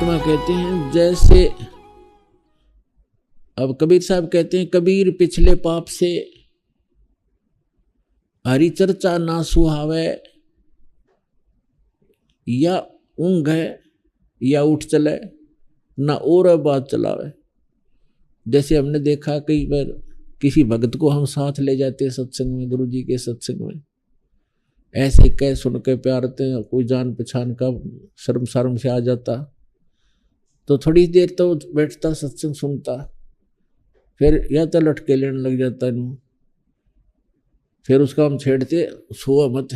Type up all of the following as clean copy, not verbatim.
महात्मा कहते हैं जैसे, अब कबीर साहब कहते हैं, कबीर पिछले पाप से हरि चर्चा ना सुहावे, या ऊंघ है या उठ चले, ना और बात चलावे। जैसे हमने देखा कई बार किसी भक्त को हम साथ ले जाते हैं सत्संग में, गुरु जी के सत्संग में, ऐसे कह सुन के प्यारते हैं, कोई जान पहचान का शर्म शर्म से आ जाता तो थोड़ी देर तो बैठता सत्संग सुनता, फिर या तो लटके लेने लग जाता नू, फिर उसका हम छेड़ते सो मत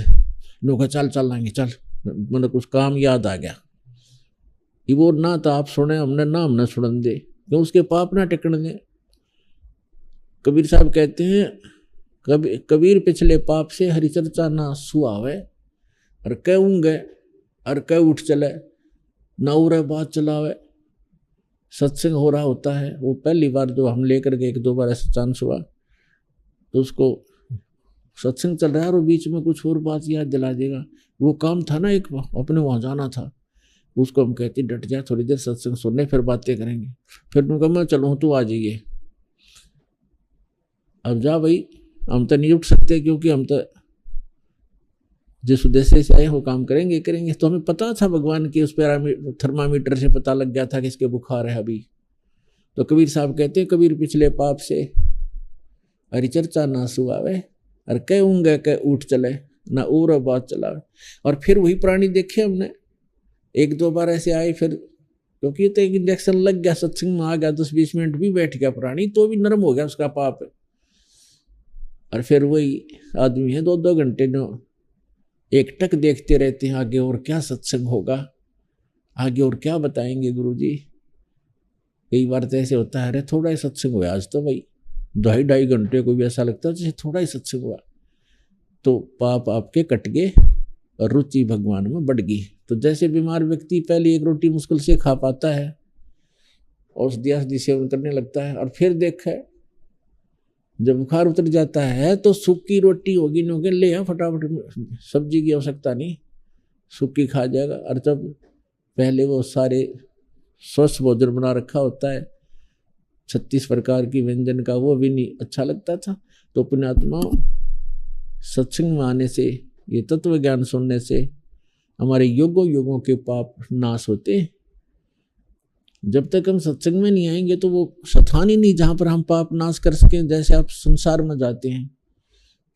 नो का चल चल लाएंगे चल, मतलब कुछ काम याद आ गया ये वो ना तो आप सुने हमने ना हमने सुन दे, क्यों उसके पाप ना टिकने दे। कबीर साहब कहते हैं कबीर पिछले पाप से हरि चर्चा ना सुहावे, और कह ऊँगे और कह उठ चले, ना उरे बात चलावे। सत्संग हो रहा होता है, वो पहली बार जो हम लेकर गए, एक दो बार ऐसा चांस हुआ तो उसको सत्संग चल रहा है और बीच में कुछ और बात याद दिला देगा, वो काम था ना एक अपने वहाँ जाना था, उसको हम कहते डट जा थोड़ी देर सत्संग सुनने फिर बातें करेंगे। फिर उनका मैं चलूँ तू आ जाइए, अब जा भाई हम तो नहीं उठ सकते क्योंकि हम तो जिस उद्देश्य से आए वो काम करेंगे करेंगे। तो हमें पता था भगवान की उस थर्मामीटर से पता लग गया था कि इसके बुखार है अभी। तो कबीर साहब कहते हैं कबीर पिछले पाप से हरि चर्चा ना सुहावे, और कह ऊँगे कह उठ चले, ना और बात चलावे। और फिर वही प्राणी देखे हमने, एक दो बार ऐसे आए, फिर क्योंकि तो एक इंजेक्शन लग गया, सत्संग में आ गया, 10-20 मिनट भी बैठ गया प्राणी तो भी नरम हो गया उसका पाप। और फिर वही आदमी है 2-2 घंटे जो एक टक देखते रहते हैं आगे और क्या सत्संग होगा, आगे और क्या बताएंगे गुरुजी। कई बार तो ऐसे होता है अरे थोड़ा ही सत्संग हुआ आज तो भाई, 2.5 घंटे को भी ऐसा लगता है जैसे थोड़ा ही सत्संग हुआ। तो पाप आपके कट गए और रुचि भगवान में बढ़ गई। तो जैसे बीमार व्यक्ति पहले एक रोटी मुश्किल से खा पाता है, औषधि सेवन करने लगता है, और फिर देखा जब बुखार उतर जाता है तो सूखी रोटी होगी नोके ले आ फटाफट, सब्जी की आवश्यकता नहीं, सूखी खा जाएगा। और जब पहले वो सारे स्वस्थ भोजन बना रखा होता है 36 प्रकार की व्यंजन का, वो भी नहीं अच्छा लगता था। तो पुण्यात्मा सत्संग में आने से, ये तत्व ज्ञान सुनने से हमारे युगों युगों के पाप नाश होते हैं। जब तक हम सत्संग में नहीं आएंगे तो वो स्थान ही नहीं जहाँ पर हम पाप नाश कर सकें। जैसे आप संसार में जाते हैं,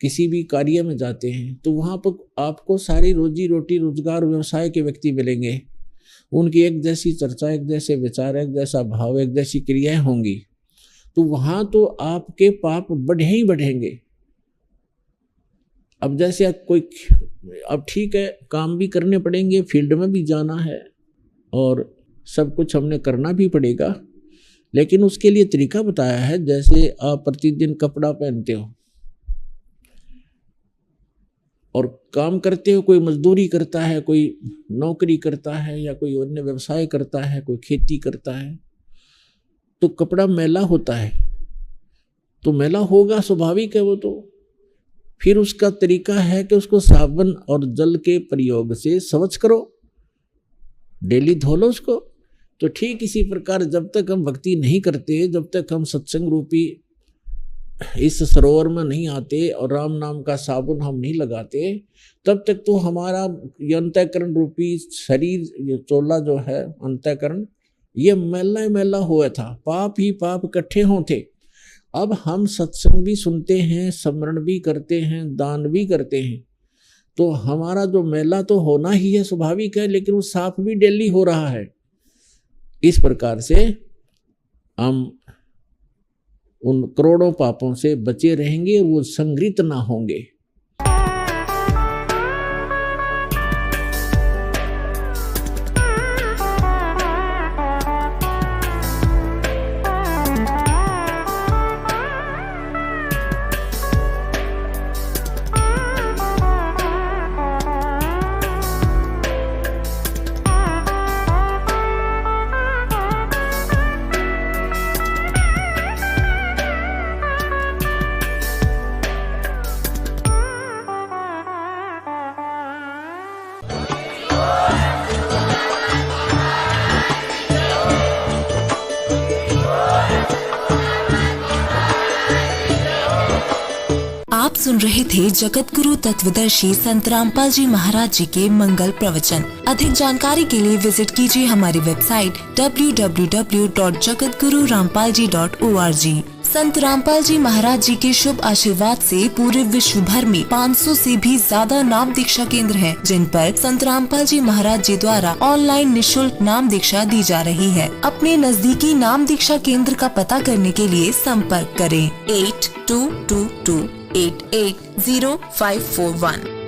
किसी भी कार्य में जाते हैं, तो वहाँ पर आपको सारी रोजी रोटी रोजगार व्यवसाय के व्यक्ति मिलेंगे, उनकी एक जैसी चर्चा, एक जैसे विचार, एक जैसा भाव, एक जैसी क्रियाएं होंगी। तो वहाँ तो आपके पाप बढ़े ही बढ़ेंगे। अब जैसे कोई, अब ठीक है काम भी करने पड़ेंगे, फील्ड में भी जाना है और सब कुछ हमने करना भी पड़ेगा, लेकिन उसके लिए तरीका बताया है। जैसे आप प्रतिदिन कपड़ा पहनते हो और काम करते हो, कोई मजदूरी करता है, कोई नौकरी करता है, या कोई अन्य व्यवसाय करता है, कोई खेती करता है, तो कपड़ा मैला होता है, तो मैला होगा स्वाभाविक है वो। तो फिर उसका तरीका है कि उसको साबुन और जल के प्रयोग से स्वच्छ करो, डेली धो लो उसको। तो ठीक इसी प्रकार जब तक हम भक्ति नहीं करते, जब तक हम सत्संग रूपी इस सरोवर में नहीं आते और राम नाम का साबुन हम नहीं लगाते, तब तक तो हमारा ये अंतःकरण रूपी शरीर, ये चोला जो है अंतःकरण, ये मैला मैला हुआ था, पाप ही पाप इकट्ठे होते। अब हम सत्संग भी सुनते हैं, स्मरण भी करते हैं, दान भी करते हैं, तो हमारा जो मैला तो होना ही है, स्वाभाविक है, लेकिन वो साफ भी डेली हो रहा है। इस प्रकार से हम उन करोड़ों पापों से बचे रहेंगे, वो संग्रहित ना होंगे। आप सुन रहे थे जगत गुरु तत्वदर्शी संत रामपाल जी महाराज जी के मंगल प्रवचन। अधिक जानकारी के लिए विजिट कीजिए हमारी वेबसाइट www.jagatgururampalji.org। संत रामपाल जी महाराज जी के शुभ आशीर्वाद से पूरे विश्व भर में 500 से भी ज्यादा नाम दीक्षा केंद्र हैं, जिन पर संत रामपाल जी महाराज जी द्वारा ऑनलाइन निशुल्क नाम दीक्षा दी जा रही है। अपने नजदीकी नाम दीक्षा केंद्र का पता करने के लिए संपर्क करें 8222880541।